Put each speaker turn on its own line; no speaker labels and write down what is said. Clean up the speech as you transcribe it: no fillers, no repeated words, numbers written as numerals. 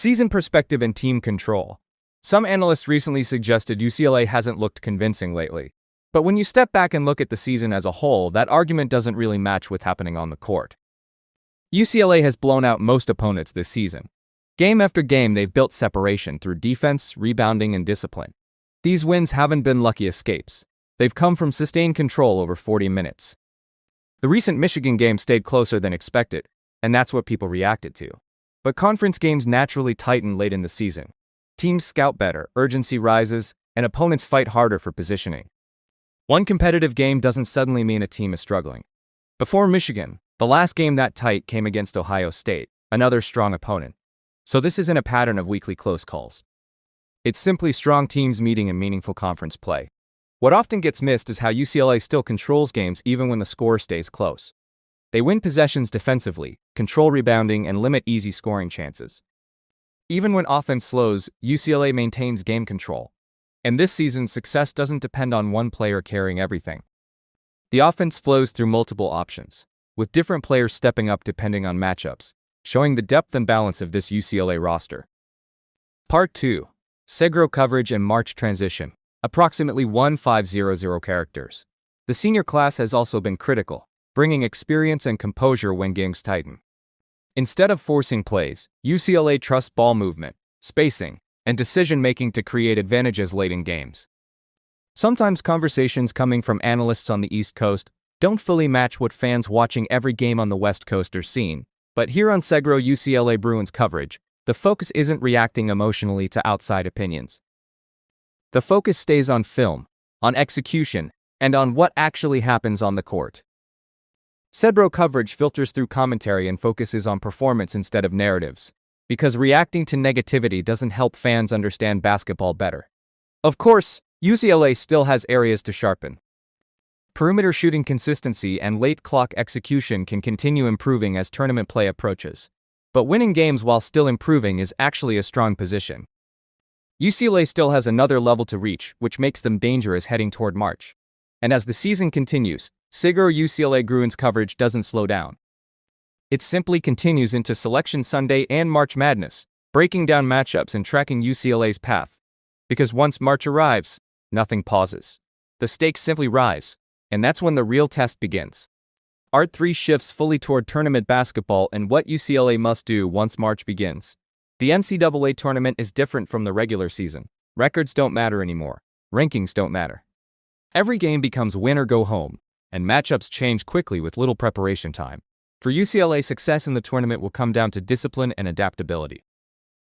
Season perspective and team control. Some analysts recently suggested UCLA hasn't looked convincing lately. But when you step back and look at the season as a whole, that argument doesn't really match what's happening on the court. UCLA has blown out most opponents this season. Game after game, they've built separation through defense, rebounding, and discipline. These wins haven't been lucky escapes. They've come from sustained control over 40 minutes. The recent Michigan game stayed closer than expected, and that's what people reacted to. But conference games naturally tighten late in the season. Teams scout better, urgency rises, and opponents fight harder for positioning. One competitive game doesn't suddenly mean a team is struggling. Before Michigan, the last game that tight came against Ohio State, another strong opponent. So this isn't a pattern of weekly close calls. It's simply strong teams meeting in meaningful conference play. What often gets missed is how UCLA still controls games even when the score stays close. They win possessions defensively, control rebounding, and limit easy scoring chances. Even when offense slows, UCLA maintains game control. And this season, success doesn't depend on one player carrying everything. The offense flows through multiple options, with different players stepping up depending on matchups, showing the depth and balance of this UCLA roster. Part 2. Segro coverage and March transition. Approximately 1500 characters. The senior class has also been critical, bringing experience and composure when games tighten. Instead of forcing plays, UCLA trusts ball movement, spacing, and decision-making to create advantages late in games. Sometimes conversations coming from analysts on the East Coast don't fully match what fans watching every game on the West Coast are seeing, but here on Segro UCLA Bruins coverage, the focus isn't reacting emotionally to outside opinions. The focus stays on film, on execution, and on what actually happens on the court. Segro coverage filters through commentary and focuses on performance instead of narratives, because reacting to negativity doesn't help fans understand basketball better. Of course, UCLA still has areas to sharpen. Perimeter shooting consistency and late clock execution can continue improving as tournament play approaches. But winning games while still improving is actually a strong position. UCLA still has another level to reach, which makes them dangerous heading toward March. And as the season continues, Segro UCLA Bruins coverage doesn't slow down. It simply continues into Selection Sunday and March Madness, breaking down matchups and tracking UCLA's path. Because once March arrives, nothing pauses. The stakes simply rise, and that's when the real test begins. Art 3 shifts fully toward tournament basketball and what UCLA must do once March begins. The NCAA Tournament is different from the regular season. Records don't matter anymore. Rankings don't matter. Every game becomes win or go home, and matchups change quickly with little preparation time. For UCLA, success in the tournament will come down to discipline and adaptability.